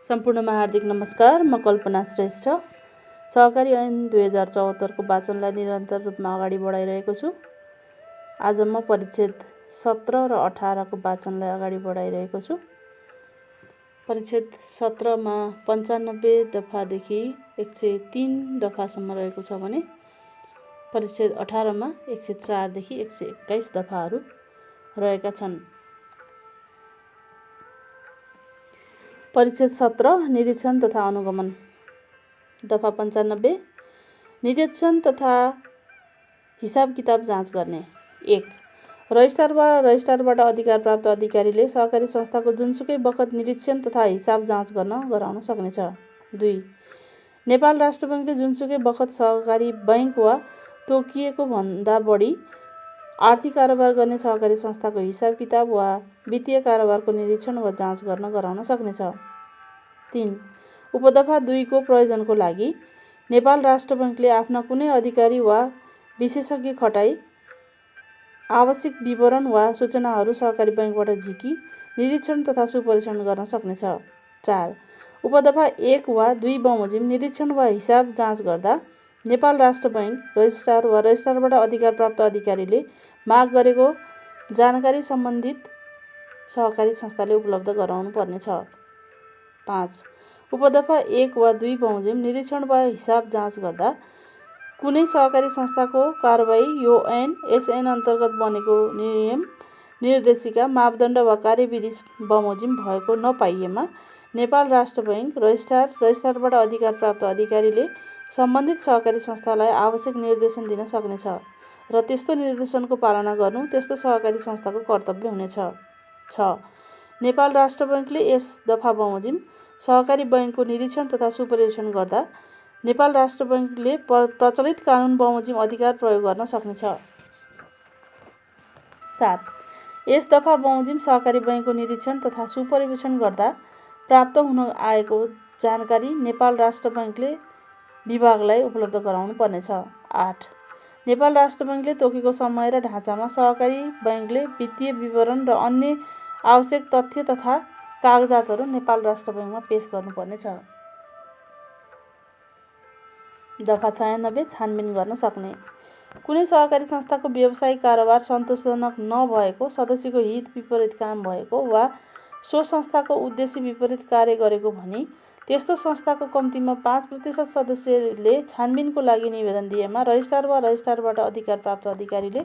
सम्पूर्णमा हार्दिक नमस्कार। म कल्पना श्रेष्ठ सहकारी ऐन 2074 को वाचनलाई निरन्तर रूपमा अगाडि बढाइरहेको छु। आज म परिच्छेद 17 र 18 को वाचनलाई अगाडि बढाइरहेको छु। परिच्छेद 17 मा 95 दफादेखि 103 दफासम्म रहेको छ भने परिच्छेद 18 मा 104 देखि 121 दफाहरू रहेका छन्। परिच्छेद 17 निरीक्षण तथा अनुगमन। दफा 95 निरीक्षण तथा हिसाब किताब जाँच गर्ने। 1. रजिस्ट्रारबाट अधिकार प्राप्त अधिकारीले सहकारी संस्थाको जुनसुकै बखत निरीक्षण तथा हिसाब जाँच गराउन सक्नेछ। 2. नेपाल राष्ट्र बैङ्कले जुनसुकै बखत सहकारी बैङ्क वा तोकिएको भन्दा बढी आर्थिक कारोबार गर्ने सहकारी संस्थाको हिसाब किताब वा वित्तीय कारोबारको निरीक्षण वा जाँच गराउन सक्नेछ। 3. उपदफा 2 को प्रयोजनको लागि नेपाल राष्ट्र बैङ्कले आफ्ना कुनै अधिकारी वा विशेषज्ञ खटाई आवश्यक विवरण वा सूचनाहरू सहकारी बैङ्कबाट झिकी निरीक्षण तथा सुपरीक्षण गर्न सक्नेछ। 4. उपदफा 1 वा 2 बमोजिम निरीक्षण वा हिसाब जाँच गर्दा नेपाल राष्ट्र बैङ्क रजिस्ट्रार वा रजिस्ट्रारबाट अधिकार प्राप्त अधिकारीले माग गरेको जानकारी सम्बन्धित सहकारी संस्थाले उपलब्ध गराउनु पर्नेछ। 5. उपदफा 1 वा 2 बमोजिम निरीक्षण वा हिसाब जाँच गर्दा कुनै सहकारी संस्थाको कारबाही यो ऐन यस ऐन अन्तर्गत बनेको नियम निर्देशिका मापदण्ड वा कार्यविधि बमोजिम भएको नपाइएमा नेपाल राष्ट्र बैङ्क रजिस्ट्रारबाट अधिकार प्राप्त अधिकारीले सम्बन्धित सहकारी संस्थालाई आवश्यक निर्देशन दिन सक्नेछ र त्यस्तो निर्देशनको पालना गर्नु त्यस्तो सहकारी संस्थाको कर्तव्य हुनेछ। 6. नेपाल राष्ट्र बैङ्कले यस दफा बमोजिम सहकारी बैङ्कको निरीक्षण तथा सुपरीक्षण गर्दा नेपाल राष्ट्र बैङ्कले प्रचलित कानुन बमोजिम अधिकार प्रयोग गर्न सक्नेछ। 7. यस दफा बमोजिम सहकारी बैङ्कको निरीक्षण तथा सुपरीक्षण गर्दा प्राप्त हुन आएको जानकारी नेपाल राष्ट्र बैङ्कले विभागलाई उपलब्ध गराउनु पर्नेछ। 8. नेपाल राष्ट्र बैङ्कले तोकेको समय र ढाँचामा सहकारी बैङ्कले वित्तीय विवरण र अन्य आवश्यक तथ्य तथा कागजातहरू नेपाल राष्ट्र बैङ्कमा पेश गर्नुपर्नेछ। दफा 96 छानबिन गर्न सक्ने। कुनै सहकारी संस्थाको व्यावसायिक कारोबार सन्तोषजनक नभएको, सदस्यको हित विपरीत काम भएको वा सो संस्थाको उद्देश्य विपरीत कार्य गरेको भनी त्यस्तो संस्थाको कम्तीमा 5% सदस्यले छानबिनको लागि निवेदन दिएमा रजिस्ट्रार वा रजिस्ट्रारबाट अधिकार प्राप्त अधिकारीले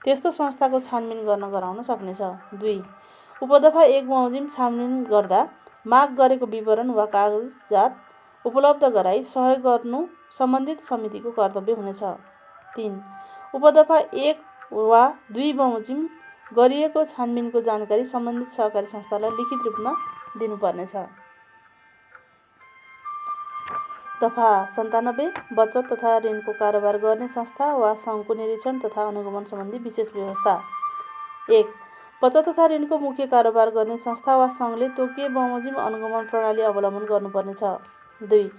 त्यस्तो संस्थाको छानबिन गराउन सक्नेछ। 2. उपदफा 1 बमोजिम छानबिन गर्दा माग गरेको विवरण वा कागजात उपलब्ध गराई सहयोग गर्नु सम्बन्धित समितिको कर्तव्य हुनेछ। 3. उपदफा 1 वा 2 बमोजिम गरिएको छानबिनको जानकारी सम्बन्धित सहकारी संस्थालाई लिखित रूपमा दिनुपर्नेछ। दफा 97 बचत तथा ऋणको कारोबार गर्ने संस्था वा सङ्घको निरीक्षण तथा अनुगमन सम्बन्धी विशेष व्यवस्था। 1. बचत तथा ऋणको मुख्य कारोबार गर्ने संस्था वा सङ्घले तोकिए बमोजिम अनुगमन प्रणाली अवलम्बन गर्नुपर्नेछ। 2.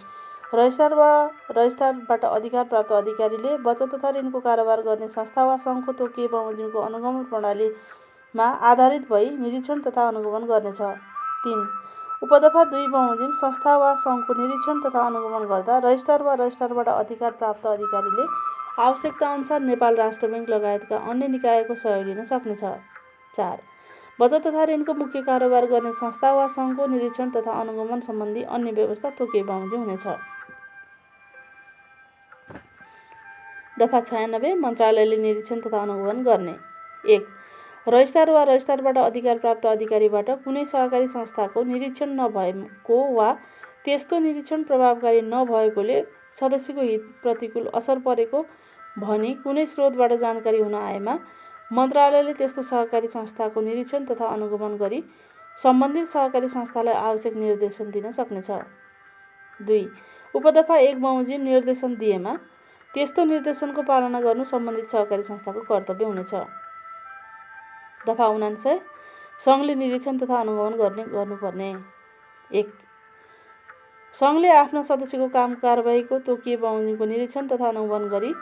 रजिस्ट्रारबाट अधिकार प्राप्त अधिकारीले बचत तथा ऋणको कारोबार गर्ने संस्था वा सङ्घको तोकिए बमोजिमको अनुगमन प्रणालीमा आधारित भई निरीक्षण तथा अनुगमन गर्नेछ। 3. उपदफा 2 बमोजिम संस्था वा सङ्घको निरीक्षण तथा अनुगमन गर्दा रजिस्ट्रार वा रजिस्ट्रारबाट अधिकार प्राप्त अधिकारीले आवश्यकताअनुसार नेपाल राष्ट्र बैङ्क लगायतका अन्य निकायको सहयोग लिन सक्नेछ। 4. बचत तथा ऋणको मुख्य कारोबार गर्ने संस्था वा सङ्घको निरीक्षण तथा अनुगमन सम्बन्धी अन्य व्यवस्था तोकिए बमोजिम हुनेछ। दफा 96 मन्त्रालयले निरीक्षण तथा अनुगमन गर्ने। 1. रजिस्ट्रार वा रजिस्ट्रारबाट अधिकार प्राप्त अधिकारीबाट कुनै सहकारी संस्थाको निरीक्षण नभएको वा त्यस्तो निरीक्षण प्रभावकारी नभएकोले सदस्यको हित प्रतिकूल असर परेको भनी कुनै स्रोतबाट जानकारी हुन आएमा मन्त्रालयले त्यस्तो सहकारी संस्थाको निरीक्षण तथा अनुगमन गरी सम्बन्धित सहकारी संस्थालाई आवश्यक निर्देशन दिन सक्नेछ। 2. उपदफा 1 बमोजिम निर्देशन दिएमा त्यस्तो निर्देशनको पालना गर्नु सम्बन्धित सहकारी संस्थाको कर्तव्य हुनेछ। दफा 99 सङ्घले निरीक्षण तथा अनुगमन गर्नुपर्ने। 1. सङ्घले आफ्ना सदस्यको काम कारबाहीको तोकिए बमोजिमको निरीक्षण तथा अनुगमन गरी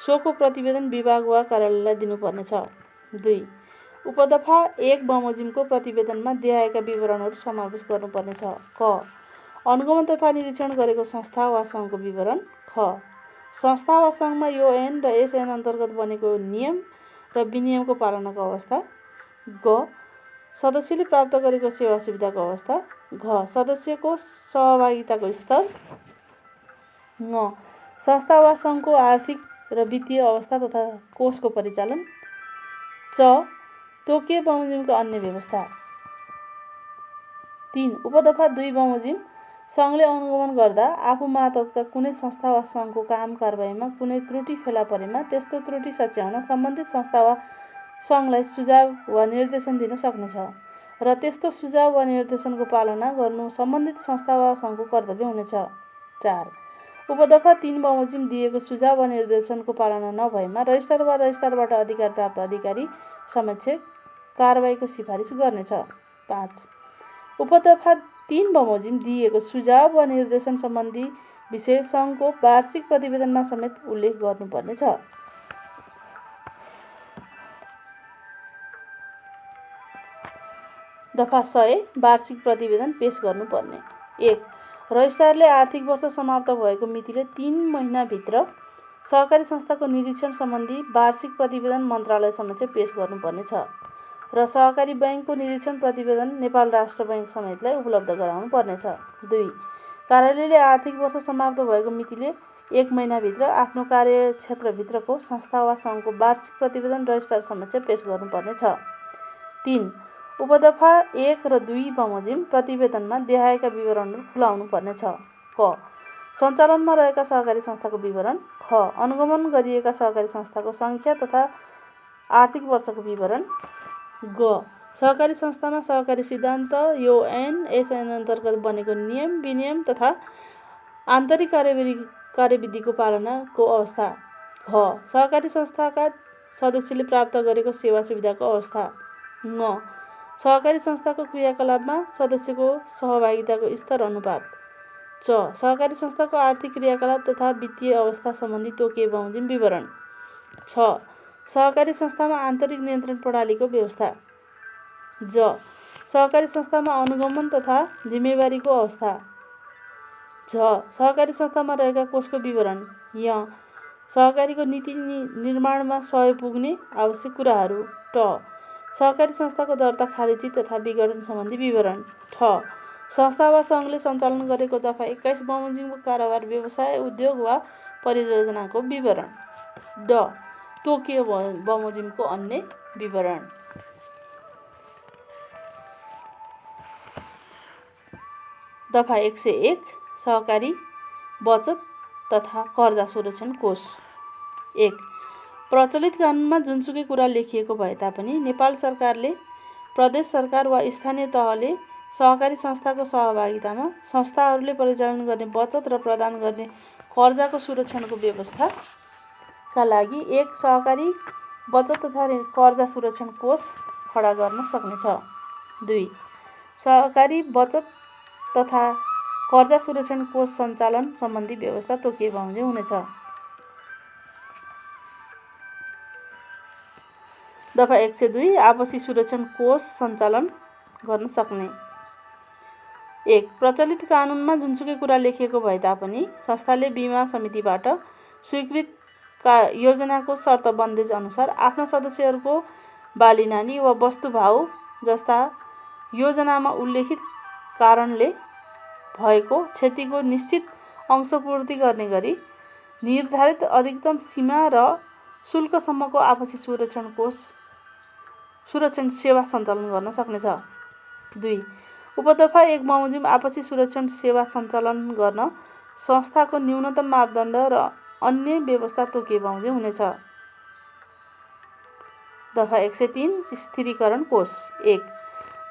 सोको प्रतिवेदन विभाग वा कार्यालयलाई दिनुपर्नेछ। 2. उपदफा 1 बमोजिमको प्रतिवेदनमा देखाएका विवरणहरू समावेश गर्नुपर्नेछ। क. अनुगमन तथा निरीक्षण गरेको संस्था वा सङ्घको विवरण। ख संस्था वा सङ्घमा यो ऐन र यस ऐन अन्तर्गत बनेको नियम र विनियमको पालनाको अवस्था। ग सदस्यले प्राप्त गरेको सेवा सुविधाको अवस्था। घ सदस्यको सहभागिताको स्तर। ङ संस्था वा सङ्घको आर्थिक र वित्तीय अवस्था तथा कोषको परिचालन। च तोकिए बमोजिमको अन्य व्यवस्था। 3 उपदफा 2 बमोजिम सङ्घले अनुगमन गर्दा आफू मातहतका कुनै संस्था वा सङ्घको काम कारबाहीमा कुनै त्रुटि फेला परेमा त्यस्तो त्रुटि सच्याउन सम्बन्धित संस्था वा सङ्घलाई सुझाव वा निर्देशन दिन सक्नेछ र त्यस्तो सुझाव वा निर्देशनको पालना गर्नु सम्बन्धित संस्था वा सङ्घको कर्तव्य हुनेछ। 4 उपदफा 3 बमोजिम दिएको सुझाव वा निर्देशनको पालना नभएमा रजिस्ट्रार वा रजिस्ट्रारबाट अधिकार प्राप्त अधिकारी समक्ष कारबाहीको सिफारिस गर्नेछ। 5 उपदफा 3 बमोजिम दिएको सुझाव वा निर्देशन सम्बन्धी विषय सङ्घको वार्षिक प्रतिवेदनमा समेत उल्लेख गर्नुपर्नेछ। दफा 100 वार्षिक प्रतिवेदन पेश गर्नुपर्ने। 1 रजिस्ट्रारले आर्थिक वर्ष समाप्त भएको मितिले 3 महिनाभित्र सहकारी संस्थाको निरीक्षण सम्बन्धी वार्षिक प्रतिवेदन मन्त्रालय समक्ष पेश गर्नुपर्नेछ र सहकारी बैङ्कको निरीक्षण प्रतिवेदन नेपाल राष्ट्र बैङ्क समेतलाई उपलब्ध गराउनु पर्नेछ। 2 कार्यालयले आर्थिक वर्ष समाप्त भएको मितिले 1 महिनाभित्र आफ्नो कार्यक्षेत्रभित्रको संस्था वा सङ्घको वार्षिक प्रतिवेदन रजिस्ट्रार समक्ष पेश गर्नुपर्नेछ। 3 उपदफा 1 र 2 बमोजिम प्रतिवेदनमा देखाएका विवरणहरू खुलाउनु पर्नेछ। क सञ्चालनमा रहेका सहकारी संस्थाको विवरण। ख अनुगमन गरिएका सहकारी संस्थाको सङ्ख्या तथा आर्थिक वर्षको विवरण। ग सहकारी संस्थामा सहकारी सिद्धान्त यो ऐन यस ऐन अन्तर्गत बनेको नियम विनियम तथा आन्तरिक कार्यविधिको पालनाको अवस्था। घ सहकारी संस्थाका सदस्यले प्राप्त गरेको सेवा सुविधाको अवस्था। ङ सहकारी संस्थाको क्रियाकलापमा सदस्यको सहभागिताको स्तर अनुपात। च सहकारी संस्थाको आर्थिक क्रियाकलाप तथा वित्तीय अवस्था सम्बन्धी तोकिए बमोजिम विवरण। 6 सहकारी संस्थामा आन्तरिक नियन्त्रण प्रणालीको व्यवस्था। ज सहकारी संस्थामा अनुगमन तथा जिम्मेवारीको अवस्था। झ सहकारी संस्थामा रहेका कोषको विवरण। य सहकारीको नीति निर्माणमा सहयोग पुग्ने आवश्यक कुराहरू। ट सहकारी संस्थाको दर्ता खारेजी तथा विघटन सम्बन्धी विवरण। ठ संस्था वा सङ्घले सञ्चालन गरेको दफा 21 बमोजिमको कारोबार व्यवसाय उद्योग वा परियोजनाको विवरण। ड तोकिए बमोजिमको अन्य विवरण। दफा 101 सहकारी बचत तथा कर्जा सुरक्षण कोष। 1 प्रचलित कानुनमा जुनसुकै कुरा लेखिएको भए तापनि नेपाल सरकारले प्रदेश सरकार वा स्थानीय तहले सहकारी संस्थाको सहभागितामा संस्थाहरूले परिचालन गर्ने बचत र प्रदान गर्ने कर्जाको सुरक्षणको व्यवस्थाका लागि एक सहकारी बचत तथा कर्जा सुरक्षण कोष खडा गर्न सक्नेछ। 2 सहकारी बचत तथा कर्जा सुरक्षण कोष सञ्चालन सम्बन्धी व्यवस्था तोकिए बमोजिम हुनेछ। दफा 102 आपसी सुरक्षण कोष सञ्चालन गर्न सक्ने। 1 प्रचलित कानुनमा जुनसुकै कुरा लेखिएको भए तापनि संस्थाले बीमा समितिबाट स्वीकृत योजनाको शर्त बन्देज अनुसार आफ्ना सदस्यहरूको बालीनानी वा वस्तुभाउ जस्ता योजनामा उल्लेखित कारणले भएको क्षतिको निश्चित अंशपूर्ति गर्ने गरी निर्धारित अधिकतम सीमा र शुल्कसम्मको आपसी सुरक्षण सेवा सञ्चालन गर्न सक्नेछ। 2 उपदफा 1 बमोजिम आपसी सुरक्षण सेवा सञ्चालन गर्न संस्थाको न्यूनतम मापदण्ड र अन्य व्यवस्था तोकिए बमोजिम हुनेछ। दफा 103 स्थिरीकरण कोष। 1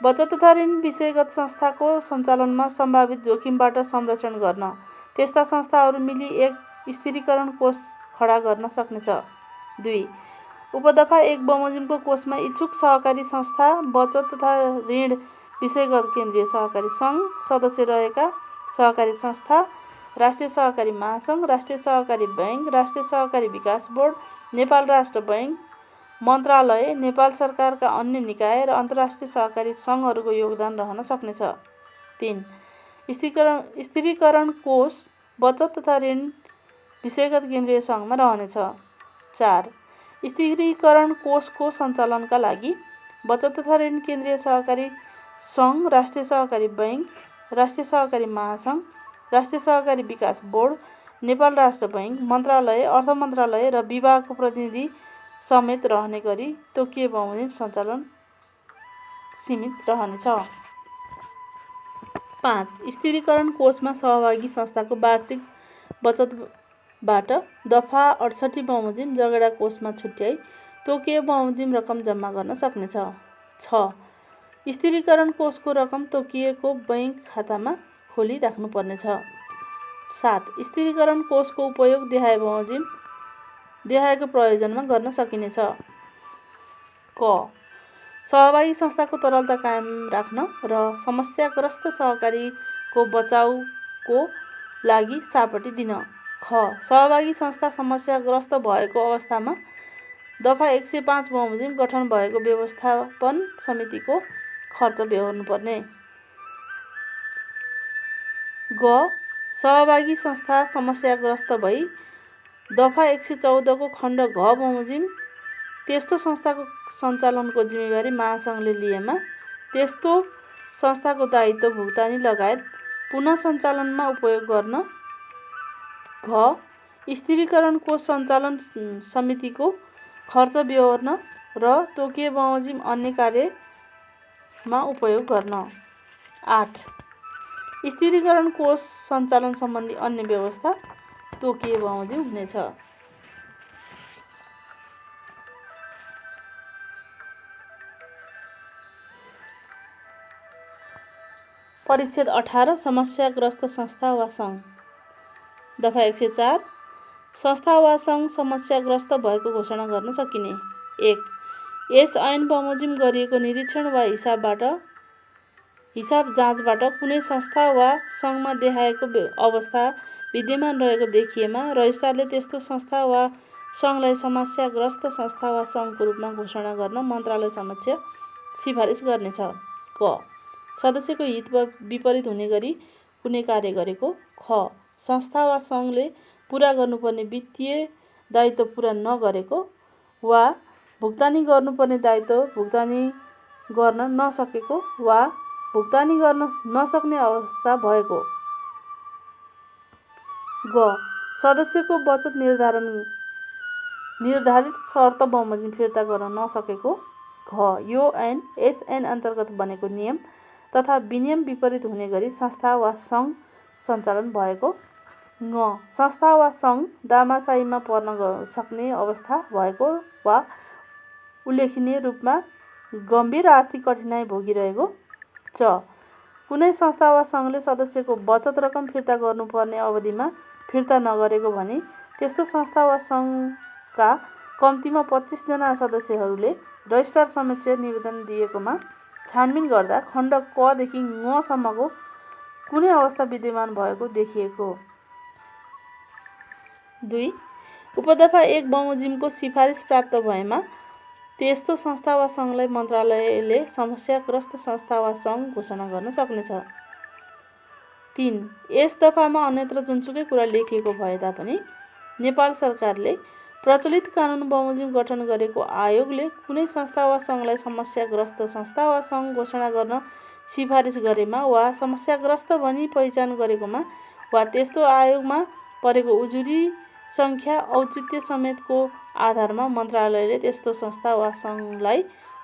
बचत तथा ऋण विषयगत संस्थाको सञ्चालनमा सम्भावित जोखिमबाट संरक्षण गर्न त्यस्ता संस्थाहरू मिली एक स्थिरीकरण कोष खडा गर्न सक्नेछ। 2 उपदफा 1 बमोजिमको कोषमा इच्छुक सहकारी संस्था बचत तथा ऋण विषयगत केन्द्रीय सहकारी सङ्घ सदस्य रहेका सहकारी संस्था राष्ट्रिय सहकारी महासङ्घ राष्ट्रिय सहकारी बैङ्क राष्ट्रिय सहकारी विकास बोर्ड नेपाल राष्ट्र बैङ्क मन्त्रालय नेपाल सरकारका अन्य निकाय र अन्तर्राष्ट्रिय सहकारी सङ्घहरूको योगदान रहन सक्नेछ। 3 स्थिरीकरण कोष बचत तथा ऋण विषयगत केन्द्रीय सङ्घमा रहनेछ। 4. स्थिरीकरण कोषको सञ्चालनका लागि बचत तथा ऋण केन्द्रीय सहकारी सङ्घ, राष्ट्रिय सहकारी बैङ्क, राष्ट्रिय सहकारी महासङ्घ, राष्ट्रिय सहकारी विकास बोर्ड, नेपाल राष्ट्र बैङ्क, मन्त्रालय, अर्थ मन्त्रालय र विभागको प्रतिनिधि समेत रहने गरी तोकिए बमोजिम सञ्चालन सीमित रहनेछ। 5. स्थिरीकरण कोषमा सहभागी संस्थाको वार्षिक बचतबाट दफा 68 बमोजिम जगेडा कोषमा छुट्याई तोकिए बमोजिम रकम जम्मा गर्न सक्नेछ। 6. स्थिरीकरण कोषको रकम तोकिएको बैङ्क खातामा खोली राख्नुपर्नेछ। 7. स्थिरीकरण कोषको उपयोग देहायको प्रयोजनमा गर्न सकिनेछ। क. सहभागी संस्थाको तरलता कायम राख्न र समस्याग्रस्त सहकारीको बचाउको लागि सापटी दिन। ख. सहभागी संस्था समस्याग्रस्त भएको अवस्थामा दफा 105 बमोजिम गठन भएको व्यवस्थापन समितिको खर्च बेहोर्नुपर्ने। ग. सहभागी संस्था समस्याग्रस्त भई दफा 114 को खण्ड घ बमोजिम त्यस्तो संस्थाको सञ्चालनको जिम्मेवारी महासङ्घले लिएमा त्यस्तो संस्थाको दायित्व भुक्तानी लगायत पुनः सञ्चालनमा उपयोग गर्न। घ. स्थिरीकरण कोष सञ्चालन समितिको खर्च बेहोर्न र तोकिए बमोजिम अन्य कार्यमा उपयोग गर्न। 8. स्थिरीकरण कोष सञ्चालन सम्बन्धी अन्य व्यवस्था तोकिए बमोजिम हुनेछ। परिच्छेद 18 समस्याग्रस्त संस्था वा सङ्घ। दफा 104 संस्था वा सङ्घ समस्याग्रस्त भएको घोषणा गर्न सकिने। 1. यस ऐन बमोजिम गरिएको निरीक्षण वा हिसाब जाँचबाट कुनै संस्था वा सङ्घमा देखाएको अवस्था विद्यमान रहेको देखिएमा रजिस्ट्रारले त्यस्तो संस्था वा सङ्घलाई समस्याग्रस्त संस्था वा सङ्घको रूपमा घोषणा गर्न मन्त्रालय समक्ष सिफारिस गर्नेछ। क. सदस्यको हित विपरीत हुने गरी कुनै कार्य गरेको। ख. संस्था वा सङ्घले पुरा गर्नुपर्ने वित्तीय दायित्व पुरा नगरेको वा भुक्तानी गर्नुपर्ने दायित्व भुक्तानी गर्न नसकेको वा भुक्तानी गर्न नसक्ने अवस्था भएको। ग. सदस्यको बचत निर्धारित शर्त बमोजिम फिर्ता गर्न नसकेको। घ. यो ऐन यस ऐन अन्तर्गत बनेको नियम तथा विनियम विपरीत हुने गरी संस्था वा सङ्घ सञ्चालन भएको। ङ. संस्था वा सङ्घ दामासाहीमा पर्न सक्ने अवस्था भएको वा उल्लेखनीय रूपमा गम्भीर आर्थिक कठिनाइ भोगिरहेको। च. कुनै संस्था वा सङ्घले सदस्यको बचत रकम फिर्ता गर्नुपर्ने अवधिमा फिर्ता नगरेको भने त्यस्तो संस्था वा सङ्घका कम्तीमा 25 जना सदस्यहरूले रजिस्ट्रार समक्ष निवेदन दिएकोमा छानबिन गर्दा खण्ड क देखि ङ सम्मको कुनै अवस्था विद्यमान भएको देखिएको। 2. उपदफा 1 बमोजिमको सिफारिस प्राप्त भएमा त्यस्तो संस्था वा सङ्घलाई मन्त्रालयले समस्याग्रस्त संस्था वा सङ्घ घोषणा गर्न सक्नेछ। 3. यस दफामा अन्यत्र जुनसुकै कुरा लेखिएको भए तापनि नेपाल सरकारले प्रचलित कानुन बमोजिम गठन गरेको आयोगले कुनै संस्था वा सङ्घलाई समस्याग्रस्त संस्था वा सङ्घ घोषणा गर्न सिफारिस गरेमा वा समस्याग्रस्त भनी पहिचान गरेकोमा वा त्यस्तो आयोगमा परेको उजुरी सङ्ख्या औचित्य समेतको आधारमा मन्त्रालयले त्यस्तो संस्था वा सङ्घलाई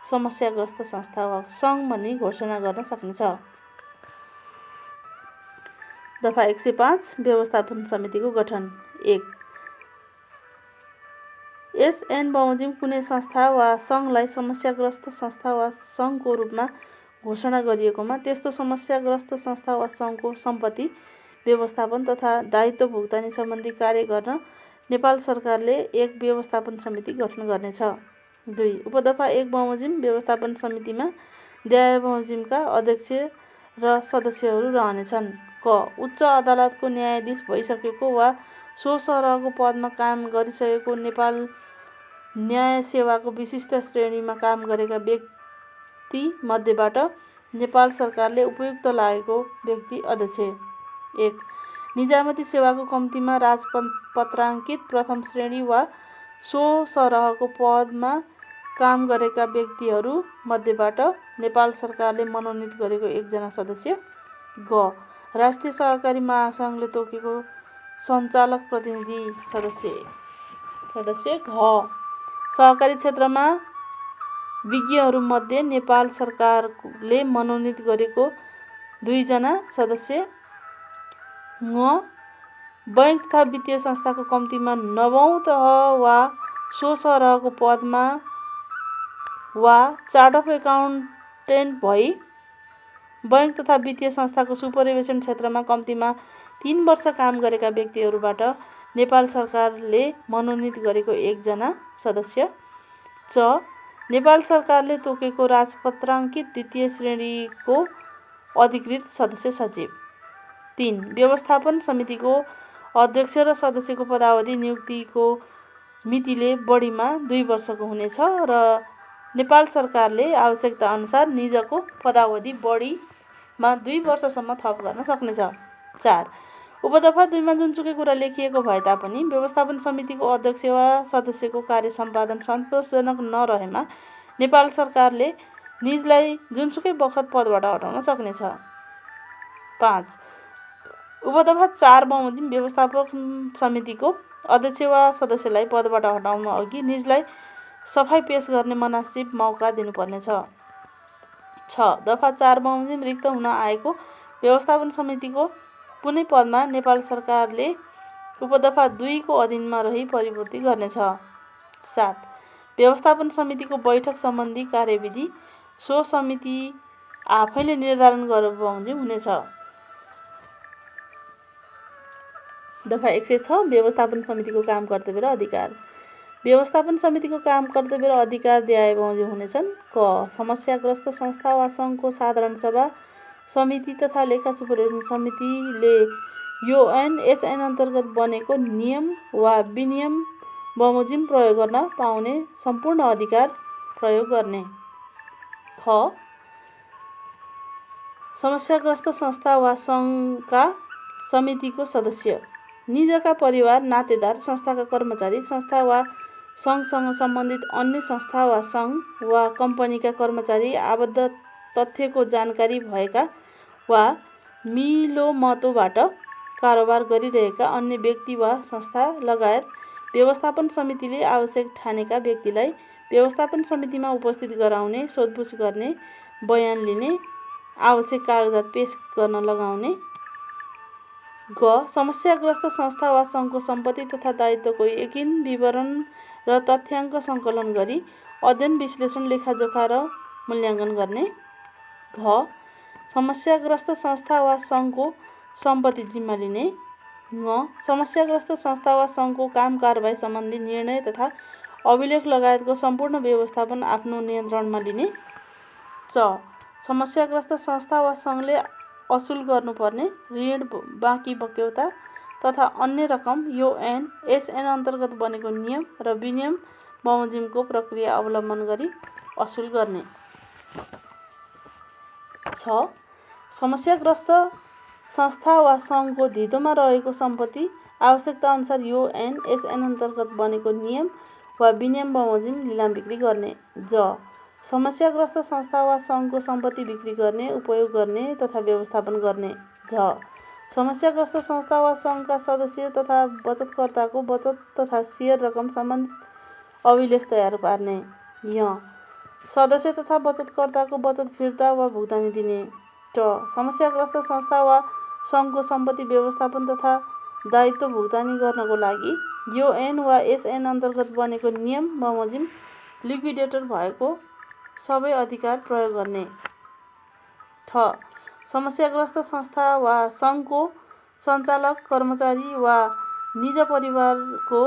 समस्याग्रस्त संस्था वा सङ्घ भनी घोषणा गर्न सक्नेछ। दफा 105 व्यवस्थापन समितिको गठन। 1. यस ऐन बमोजिम कुनै संस्था वा सङ्घलाई समस्याग्रस्त संस्था वा सङ्घको रूपमा घोषणा गरिएकोमा त्यस्तो समस्याग्रस्त संस्था वा सङ्घको सम्पत्ति व्यवस्थापन तथा दायित्व भुक्तानी सम्बन्धी कार्य गर्न नेपाल सरकारले एक व्यवस्थापन समिति गठन गर्नेछ। 2. उपदफा 1 बमोजिम व्यवस्थापन समितिमा देहाय बमोजिमका अध्यक्ष र सदस्यहरू रहनेछन्। क. उच्च अदालतको न्यायाधीश भइसकेको वा सो सरहको पदमा काम गरिसकेको नेपाल न्याय सेवाको विशिष्ट श्रेणीमा काम गरेका व्यक्ति मध्येबाट नेपाल सरकारले उपयुक्त लागेको व्यक्ति अध्यक्ष। 1. निजामती सेवाको कम्तीमा राजपत्राङ्कित प्रथम श्रेणी वा सो सरहको पदमा काम गरेका व्यक्तिहरू मध्येबाट नेपाल सरकारले मनोनित गरेको एकजना सदस्य। ग. राष्ट्रिय सहकारी महासङ्घले तोकेको सञ्चालक प्रतिनिधि सदस्य। घ. सहकारी क्षेत्रमा विज्ञहरूमध्ये नेपाल सरकारले मनोनित गरेको 2 जना सदस्य। ङ. बैंक तथा वित्तीय संस्थाको कम्तीमा 9औं तह वा सो सरहको पदमा वा चार्ट अफ एकाउन्टेन्ट भई बैंक तथा वित्तीय संस्थाको सुपरिवेशन क्षेत्रमा कम्तीमा 3 वर्ष काम गरेका व्यक्तिहरूबाट नेपाल सरकारले मनोनित गरेको 1 जना सदस्य। च. नेपाल सरकारले तोकेको राजपत्राङ्कित द्वितीय श्रेणीको अधिकृत सदस्य सचिव। 3. व्यवस्थापन समितिको अध्यक्ष र सदस्यको पदावधि नियुक्तिको मितिले बढीमा 2 वर्षको हुनेछ र नेपाल सरकारले आवश्यकता अनुसार निजको पदावधि बढीमा 2 वर्षसम्म थप गर्न सक्नेछ। 4. उपदफा 2 मा जुनसुकै कुरा लेखिएको भए तापनि व्यवस्थापन समितिको अध्यक्ष वा सदस्यको कार्य सम्पादन सन्तोषजनक नरहेमा नेपाल सरकारले निजलाई जुनसुकै बखत पदबाट हटाउन सक्नेछ। 5. उपदफा 4 बमोजिम व्यवस्थापन समितिको अध्यक्ष वा सदस्यलाई पदबाट हटाउन अघि निजलाई सफाई पेश गर्ने मनासिब मौका दिनुपर्नेछ। 6. दफा 4 बमोजिम रिक्त हुन आएको व्यवस्थापन समितिको कुनै पदमा नेपाल सरकारले उपदफा 2 को अधीनमा रही परिपूर्ति गर्नेछ। 7. व्यवस्थापन समितिको बैठक सम्बन्धी कार्यविधि सो समिति आफैले निर्धारण गरेर बमोजिम हुनेछ। दफा 106 व्यवस्थापन समितिको काम कर्तव्य र अधिकार। व्यवस्थापन समितिको काम कर्तव्य र अधिकार देहाय बमोजिम हुनेछन्। क. समस्याग्रस्त संस्था वा सङ्घको साधारण सभा समिति तथा लेखा सुपरिवेशन समितिले UN-SN अन्तर्गत बनेको नियम वा विनियम बमोजिम प्रयोग गर्न पाउने सम्पूर्ण अधिकार प्रयोग गर्ने। ख. समस्याग्रस्त संस्था वा सङ्घका समितिको सदस्य निजका परिवार, नातेदार, संस्थाका कर्मचारी, संस्था वा सङ्घसँग सम्बन्धित अन्य संस्था वा सङ्घ वा कम्पनीका कर्मचारी, आबद्ध तथ्यको जानकारी भएका वा मिलोमतोबाट कारोबार गरिरहेका अन्य व्यक्ति वा संस्था लगायत व्यवस्थापन समितिले आवश्यक ठानेका व्यक्तिलाई व्यवस्थापन समितिमा उपस्थित गराउने, सोधपुछ गर्ने, बयान लिने, आवश्यक कागजात पेश गर्न लगाउने। ग. समस्याग्रस्त संस्था वा सङ्घको सम्पत्ति तथा दायित्वको यकिन विवरण र तथ्याङ्क सङ्कलन गरी अध्ययन, विश्लेषण, लेखाजोखा र मूल्याङ्कन गर्ने। घ. समस्याग्रस्त संस्था वा सङ्घको सम्पत्ति जिम्मा लिने। ङ. समस्याग्रस्त संस्था वा सङ्घको काम कारबाही सम्बन्धी निर्णय तथा अभिलेख लगायतको सम्पूर्ण व्यवस्थापन आफ्नो नियन्त्रणमा लिने। च. समस्याग्रस्त संस्था वा सङ्घले असुल गर्नुपर्ने ऋण, बाँकी बक्यौता तथा अन्य रकम UN-SN अन्तर्गत बनेको नियम र विनियम बमोजिमको प्रक्रिया अवलम्बन गरी असुल गर्ने। 6. समस्याग्रस्त संस्था वा सङ्घको धितोमा रहेको सम्पत्ति आवश्यकता अनुसार UN-SN अन्तर्गत बनेको नियम वा विनियम बमोजिम लिलाम बिक्री गर्ने। ज. समस्याग्रस्त संस्था वा सङ्घको सम्पत्ति बिक्री गर्ने, उपयोग गर्ने तथा व्यवस्थापन गर्ने। झ. समस्याग्रस्त संस्था वा सङ्घका सदस्य तथा बचतकर्ताको बचत तथा सेयर रकम सम्बन्धित अभिलेख तयार पार्ने। य. सदस्य तथा बचतकर्ताको बचत फिर्ता वा भुक्तानी दिने। ट. समस्याग्रस्त संस्था वा सङ्घको सम्पत्ति व्यवस्थापन तथा दायित्व भुक्तानी गर्नको लागि UN वा SN अन्तर्गत बनेको नियम बमोजिम लिक्विडेटर भएको सबै अधिकार प्रयोग गर्ने। ठ. समस्याग्रस्त संस्था वा सङ्घको सञ्चालक, कर्मचारी वा निज परिवारको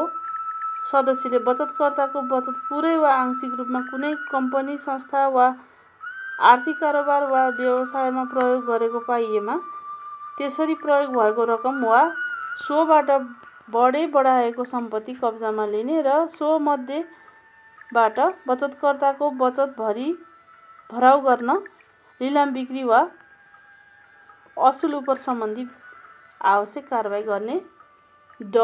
सदस्यले बचतकर्ताको बचत पुरै वा आंशिक रूपमा कुनै कम्पनी, संस्था वा आर्थिक कारोबार वा व्यवसायमा प्रयोग गरेको पाइएमा त्यसरी प्रयोग भएको रकम वा सोबाट बढाएको सम्पत्ति कब्जामा लिने र सो मध्येबाट बचतकर्ताको बचत भराउ गर्न लिलाम बिक्री वा असुल उप सम्बन्धी आवश्यक कारबाही गर्ने। ड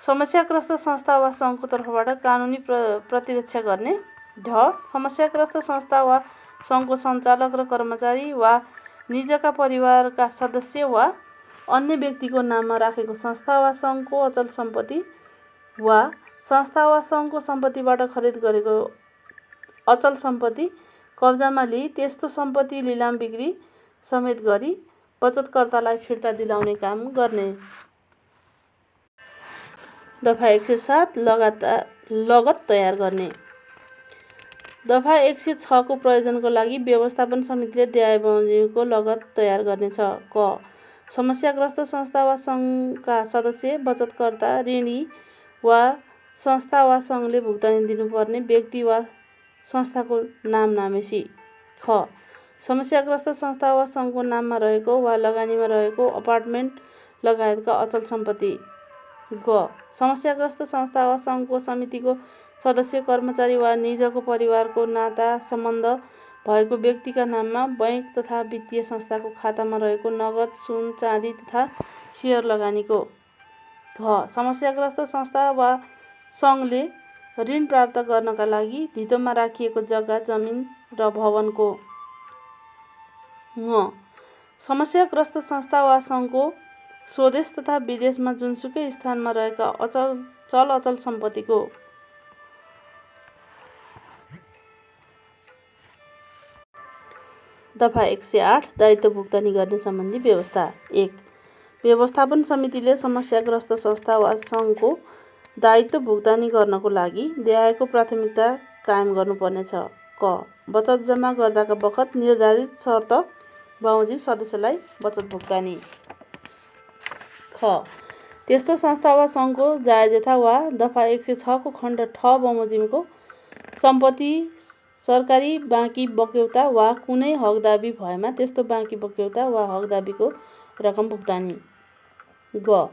समस्याग्रस्त संस्था वा सङ्घको तर्फबाट कानुनी प्रतिरक्षा गर्ने। ढ समस्याग्रस्त संस्था वा सङ्घको सञ्चालक र कर्मचारी वा निजका परिवारका सदस्य वा अन्य व्यक्तिको नाममा राखेको संस्था वा सङ्घको अचल सम्पत्ति वा संस्था वा सङ्घको सम्पत्तिबाट खरिद गरेको अचल सम्पत्ति कब्जामा लिई त्यस्तो सम्पत्ति लिलाम बिक्री समेत गरी बचतकर्तालाई फिर्ता दिलाउने काम गर्ने। दफा 107 लगत तयार गर्ने। दफा 106 को प्रयोजनको लागि व्यवस्थापन समितिले देय बमोजिमको लगत तयार गर्नेछ। क समस्याग्रस्त संस्था वा सङ्घका सदस्य, बचतकर्ता, ऋणी वा संस्था वा सङ्घले भुक्तानी दिनुपर्ने व्यक्ति वा संस्थाको नाम नामेसी। ख समस्याग्रस्त संस्था वा सङ्घको नाममा रहेको वा लगानीमा रहेको अपार्टमेन्ट लगायतका अचल सम्पत्ति। ग समस्याग्रस्त संस्था वा सङ्घको समितिको सदस्य, कर्मचारी वा निजको परिवारको नाता सम्बन्ध भएको व्यक्तिका नाममा बैंक तथा वित्तीय संस्थाको खातामा रहेको नगद, सुन, चाँदी तथा सेयर लगानीको। घ समस्याग्रस्त संस्था वा सङ्घले ऋण प्राप्त गर्नका लागि धितोमा राखिएको जग्गा, जमिन र भवनको। ङ समस्याग्रस्त संस्था वा सङ्घको स्वदेश तथा विदेशमा जुनसुकै स्थानमा रहेका चल अचल सम्पत्तिको। दफा 108 दायित्व भुक्तानी गर्ने सम्बन्धी व्यवस्था। 1 व्यवस्थापन समितिले समस्याग्रस्त संस्था वा सङ्घको दायित्व भुक्तानी गर्नको लागि देयको प्राथमिकता कायम गर्नुपर्नेछ। क बचत जम्मा गर्दाका बखत निर्धारित शर्त बमोजिम सदस्यलाई बचत भुक्तानी। ख त्यस्तो संस्था वा सङ्घको जायजेथा वा दफा 106 को खण्ड ठ बमोजिमको सम्पत्ति सरकारी बाँकी बक्यौता वा कुनै हकदाबी भएमा त्यस्तो बाँकी बक्यौता वा हकदाबीको रकम भुक्तानी। ग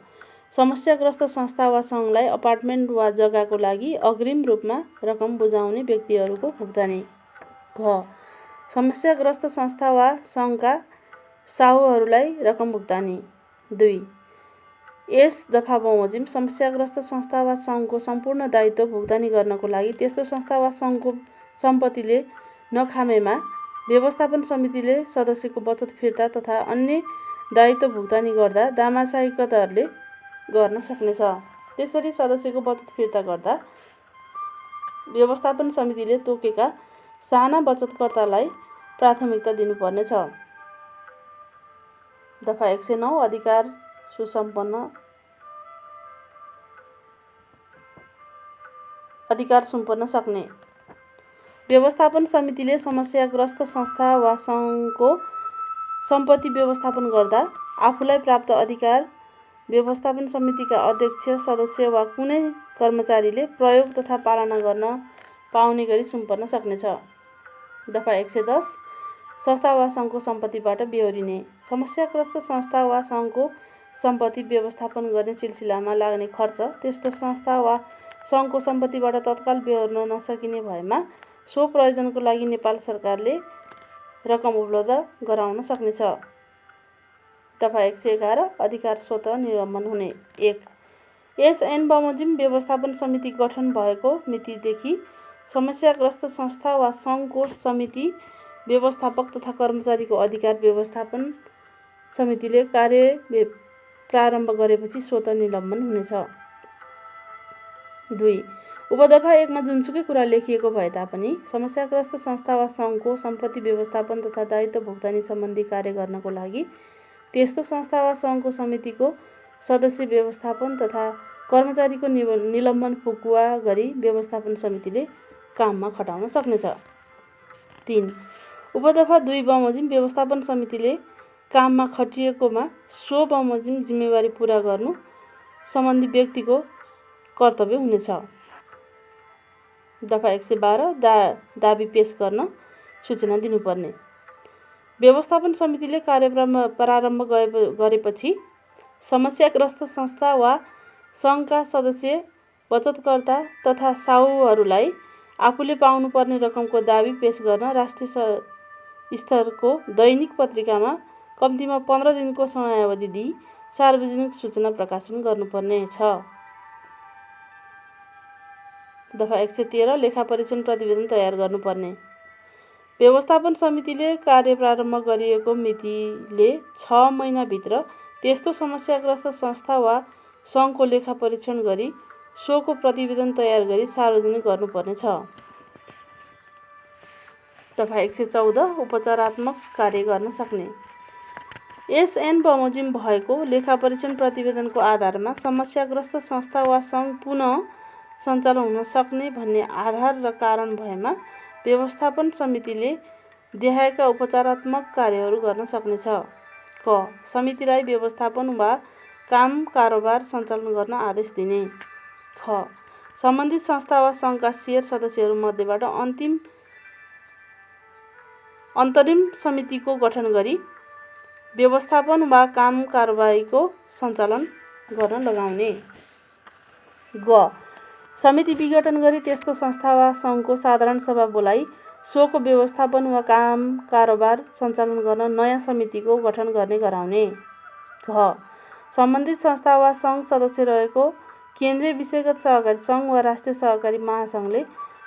समस्याग्रस्त संस्था वा सङ्घलाई अपार्टमेन्ट वा जग्गाको लागि अग्रिम रूपमा रकम बुझाउने व्यक्तिहरूको भुक्तानी। घ समस्याग्रस्त संस्था वा सङ्घका साहुहरूलाई रकम भुक्तानी। 2 यस दफा बमोजिम समस्याग्रस्त संस्था वा सङ्घको सम्पूर्ण दायित्व भुक्तानी गर्नको लागि त्यस्तो संस्था वा सङ्घको सम्पत्तिले नखामेमा व्यवस्थापन समितिले सदस्यको बचत फिर्ता तथा अन्य दायित्व भुक्तानी गर्दा दामासाहिकताहरूले गर्न सक्नेछ। त्यसरी सदस्यको बचत फिर्ता गर्दा व्यवस्थापन समितिले तोकेका साना बचतकर्तालाई प्राथमिकता दिनुपर्नेछ। दफा 109 अधिकार सुम्पन्न सक्ने। व्यवस्थापन समितिले समस्याग्रस्त संस्था वा सङ्घको सम्पत्ति व्यवस्थापन गर्दा आफूलाई प्राप्त अधिकार व्यवस्थापन समितिका अध्यक्ष, सदस्य वा कुनै कर्मचारीले प्रयोग तथा पालना गर्न पाउने गरी सुम्पन्न सक्नेछ। दफा 110 संस्था वा सङ्घको सम्पत्तिबाट बेहोरिने। समस्याग्रस्त संस्था वा सङ्घको सम्पत्ति व्यवस्थापन गर्ने सिलसिलामा लाग्ने खर्च त्यस्तो संस्था वा सङ्घको सम्पत्तिबाट तत्काल बेहोर्न नसकिने भएमा सो प्रयोजनको लागि नेपाल सरकारले रकम उपलब्ध गराउन सक्नेछ। दफा 111 अधिकार स्वत निलम्बन हुने। 1 यस ऐन बमोजिम व्यवस्थापन समिति गठन भएको मितिदेखि समस्याग्रस्त संस्था वा सङ्घको समिति, व्यवस्थापक तथा कर्मचारीको अधिकार व्यवस्थापन समितिले कार्य प्रारम्भ गरेपछि स्वत निलम्बन हुनेछ। 2 उपदफा 1 मा जुनसुकै कुरा लेखिएको भए तापनि समस्याग्रस्त संस्था वा सङ्घको सम्पत्ति व्यवस्थापन तथा दायित्व भुक्तानी सम्बन्धी कार्य गर्नको लागि त्यस्तो संस्था वा सङ्घको समितिको सदस्य, व्यवस्थापन तथा कर्मचारीको निलम्बन फुकुवा गरी व्यवस्थापन समितिले काममा खटाउन सक्नेछ। 3 उपदफा 2 बमोजिम व्यवस्थापन समितिले काममा खटिएकोमा सो बमोजिम जिम्मेवारी पुरा गर्नु सम्बन्धी व्यक्तिको कर्तव्य हुनेछ। दफा 112 दाबी पेश गर्न सूचना दिनुपर्ने। व्यवस्थापन समितिले कार्य प्रारम्भ गरेपछि समस्याग्रस्त संस्था वा सङ्घका सदस्य, बचतकर्ता तथा साहुहरूलाई आफूले पाउनुपर्ने रकमको दाबी पेश गर्न राष्ट्रिय स्तरको दैनिक पत्रिकामा कम्तीमा 15 दिनको समयावधि दिई सार्वजनिक सूचना प्रकाशन गर्नुपर्ने छ। दफा 113 लेखापरीक्षण प्रतिवेदन तयार गर्नुपर्ने। व्यवस्थापन समितिले कार्य प्रारम्भ गरिएको मितिले 6 महिनाभित्र त्यस्तो समस्याग्रस्त संस्था वा सङ्घको लेखापरीक्षण गरी सोको प्रतिवेदन तयार गरी सार्वजनिक गर्नुपर्ने छ। दफा 114 उपचारात्मक कार्य गर्न सक्ने। एसएन बमोजिम भएको लेखापरीक्षण प्रतिवेदनको आधारमा समस्याग्रस्त संस्था वा सङ्घ पुनः सञ्चालन हुन सक्ने भन्ने आधार र कारण भएमा व्यवस्थापन समितिले देखाएका उपचारात्मक कार्यहरू गर्न सक्नेछ। क. समितिलाई व्यवस्थापन वा काम कारोबार सञ्चालन गर्न आदेश दिने। ख. सम्बन्धित संस्था वा सङ्घका सेयर सदस्यहरूमध्येबाट अन्तरिम समितिको गठन गरी व्यवस्थापन वा काम कारबाहीको सञ्चालन गर्न लगाउने। ग. समिति विघटन गरी त्यस्तो संस्था वा सङ्घको साधारण सभा बोलाई सोको व्यवस्थापन वा काम कारोबार सञ्चालन गर्न नयाँ समितिको गठन गर्ने गराउने। घ. सम्बन्धित संस्था वा सङ्घ सदस्य रहेको केन्द्रीय विषयगत सहकारी सङ्घ वा राष्ट्रिय सहकारी महासङ्घले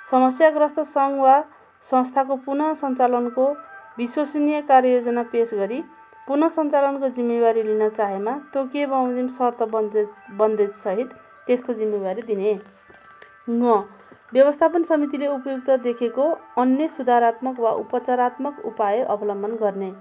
समस्याग्रस्त सङ्घ वा संस्थाको पुनः सञ्चालनको विश्वसनीय कार्ययोजना पेश गरी पुनः सञ्चालनको जिम्मेवारी लिन चाहेमा तोकिए बमोजिम शर्त बन्देजसहित त्यस्तो जिम्मेवारी दिने। ङ. व्यवस्थापन समितिले उपयुक्त देखेको अन्य सुधारात्मक वा उपचारात्मक उपाय अवलम्बन गर्ने।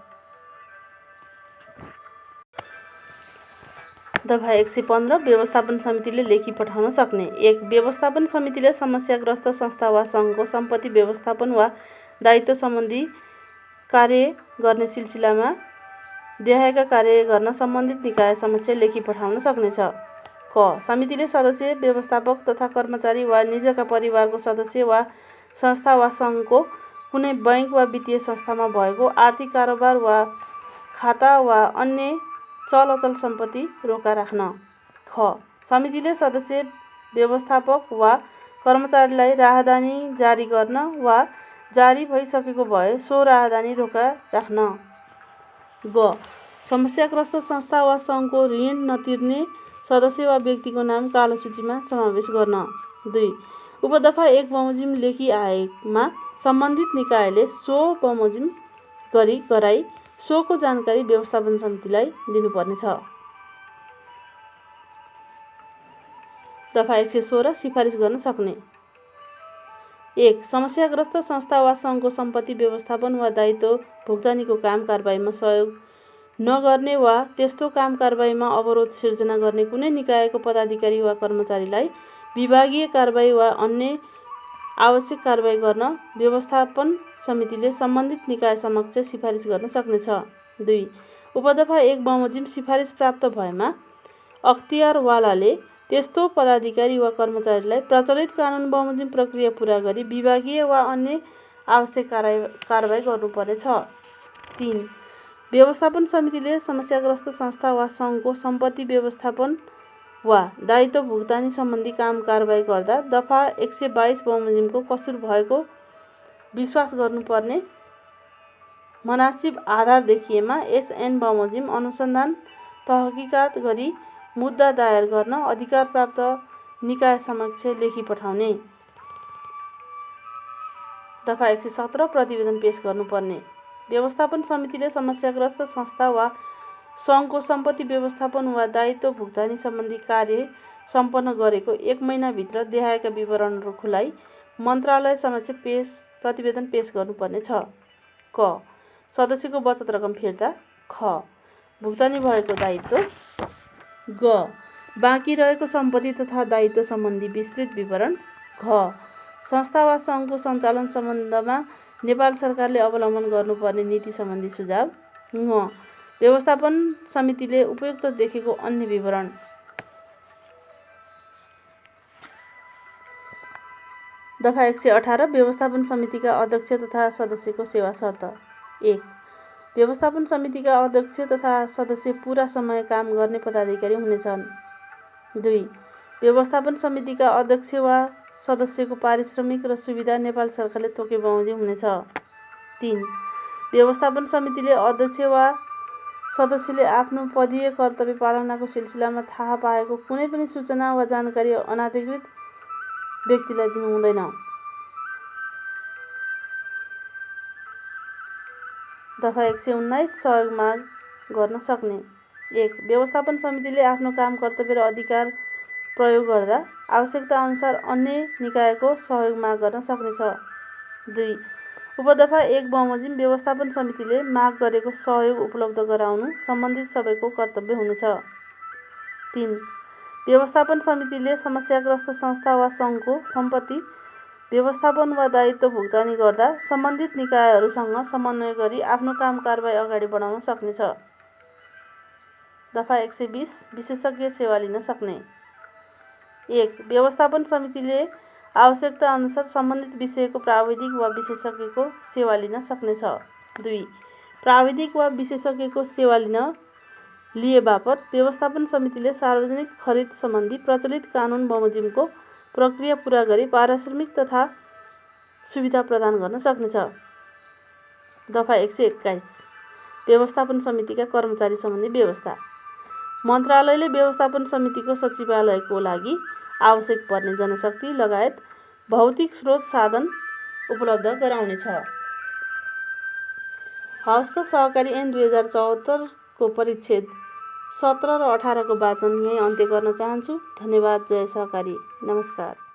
दफा 115 व्यवस्थापन समितिले लेखी पठाउन सक्ने। 1. व्यवस्थापन समितिले समस्याग्रस्त संस्था वा सङ्घको सम्पत्ति व्यवस्थापन वा दायित्व सम्बन्धी कार्य गर्ने सिलसिलामा देखाएका कार्य गर्न सम्बन्धित निकाय समक्ष लेखी पठाउन सक्नेछ। क. समितिले सदस्य व्यवस्थापक तथा कर्मचारी वा निजका परिवारको सदस्य वा संस्था वा सङ्घको कुनै बैङ्क वा वित्तीय संस्थामा भएको आर्थिक कारोबार वा खाता वा अन्य चल अचल सम्पत्ति रोका राख्न। ख. समितिले सदस्य व्यवस्थापक वा कर्मचारीलाई राहदानी जारी गर्न वा जारी भइसकेको भए सो राहदानी रोका राख्न। ग. समस्याग्रस्त संस्था वा सङ्घको ऋण नतिर्ने सदस्य वा व्यक्तिको नाम कालो सूचीमा समावेश गर्न। 2. उपदफा 1 बमोजिम लेखी आएमा सम्बन्धित निकायले सो बमोजिम गराई सोको जानकारी व्यवस्थापन समितिलाई दिनुपर्नेछ। दफा 116 सिफारिस गर्न सक्ने। 1. समस्याग्रस्त संस्था वा सङ्घको सम्पत्ति व्यवस्थापन वा दायित्व भुक्तानीको काम कारबाहीमा सहयोग नगर्ने वा त्यस्तो काम कारबाहीमा अवरोध सिर्जना गर्ने कुनै निकायको पदाधिकारी वा कर्मचारीलाई विभागीय कारबाही वा अन्य आवश्यक कारबाही गर्न व्यवस्थापन समितिले सम्बन्धित निकाय समक्ष सिफारिस गर्न सक्नेछ। 2. उपदफा 1 बमोजिम सिफारिस प्राप्त भएमा अख्तियारवालाले त्यस्तो पदाधिकारी वा कर्मचारीलाई प्रचलित कानुन बमोजिम प्रक्रिया पूरा गरी विभागीय वा अन्य आवश्यक कारबाही गर्नुपर्नेछ। 3. व्यवस्थापन समितिले समस्याग्रस्त संस्था वा सङ्घको सम्पत्ति व्यवस्थापन वा दायित्व भुक्तानी सम्बन्धी काम कारबाही गर्दा दफा 122 बमोजिमको कसुर भएको विश्वास गर्नुपर्ने मनासिब आधार देखिएमा एसएन बमोजिम अनुसन्धान तहकिकात गरी मुद्दा दायर गर्न अधिकार प्राप्त निकाय समक्ष लेखी पठाउने। दफा 117 प्रतिवेदन पेश गर्नुपर्ने। व्यवस्थापन समितिले समस्याग्रस्त संस्था वा सङ्घको सम्पत्ति व्यवस्थापन वा दायित्व भुक्तानी सम्बन्धी कार्य सम्पन्न गरेको 1 महिनाभित्र देखाएका विवरणहरू खुलाई मन्त्रालय समक्ष प्रतिवेदन पेश गर्नुपर्ने छ। क. सदस्यको बचत रकम फिर्ता। ख. भुक्तानी भएको दायित्व। ग. बाँकी रहेको सम्पत्ति तथा दायित्व सम्बन्धी विस्तृत विवरण। घ. संस्था वा सङ्घको सञ्चालन सम्बन्धमा नेपाल सरकारले अवलम्बन गर्नुपर्ने नीति सम्बन्धी सुझाव। ङ. व्यवस्थापन समितिले उपयुक्त देखेको अन्य विवरण। दफा 118 व्यवस्थापन समितिका अध्यक्ष तथा सदस्यको सेवा शर्त। 1. व्यवस्थापन समितिका अध्यक्ष तथा सदस्य पूरा समय काम गर्ने पदाधिकारी हुनेछन्। 2. व्यवस्थापन समितिका अध्यक्ष वा सदस्यको पारिश्रमिक र सुविधा नेपाल सरकारले तोके बमोजिम हुनेछ। 3. व्यवस्थापन समितिले अध्यक्ष वा सदस्यले आफ्नो पदीय कर्तव्य पालनाको सिलसिलामा थाहा पाएको कुनै पनि सूचना वा जानकारी अनधिकृत व्यक्तिलाई दिनु हुँदैन। दफा 119 सहयोग माग गर्न सक्ने। 1. व्यवस्थापन समितिले आफ्नो काम कर्तव्य र अधिकार प्रयोग गर्दा आवश्यकता अनुसार अन्य निकायको सहयोग माग गर्न सक्नेछ। 2. उपदफा 1 बमोजिम व्यवस्थापन समितिले माग गरेको सहयोग उपलब्ध गराउनु सम्बन्धित सबैको कर्तव्य हुनेछ। 3. व्यवस्थापन समितिले समस्याग्रस्त संस्था वा सङ्घको सम्पत्ति व्यवस्थापन वा दायित्व भुक्तानी गर्दा सम्बन्धित निकायहरूसँग समन्वय गरी आफ्नो काम कारबाही अगाडि बढाउन सक्नेछ। दफा 120 विशेषज्ञ सेवा लिन सक्ने। 1. व्यवस्थापन समितिले आवश्यकता अनुसार सम्बन्धित विषयको प्राविधिक वा विशेषज्ञको सेवा लिन सक्नेछ। 2. प्राविधिक वा विशेषज्ञको सेवा लिए बापत व्यवस्थापन समितिले सार्वजनिक खरिद सम्बन्धी प्रचलित कानुन बमोजिमको प्रक्रिया पूरा गरी पारिश्रमिक तथा सुविधा प्रदान गर्न सक्नेछ। दफा 121 व्यवस्थापन समितिका कर्मचारी सम्बन्धी व्यवस्था। मन्त्रालयले व्यवस्थापन समितिको सचिवालयको लागि आवश्यक पर्ने जनशक्ति लगायत भौतिक स्रोत साधन उपलब्ध गराउनेछ। हस्त सहकारी ऐन 2074 को परिच्छेद 17 र 18 को वाचन यही अन्त्य गर्न चाहन्छु। धन्यवाद। जय सहकारी। नमस्कार।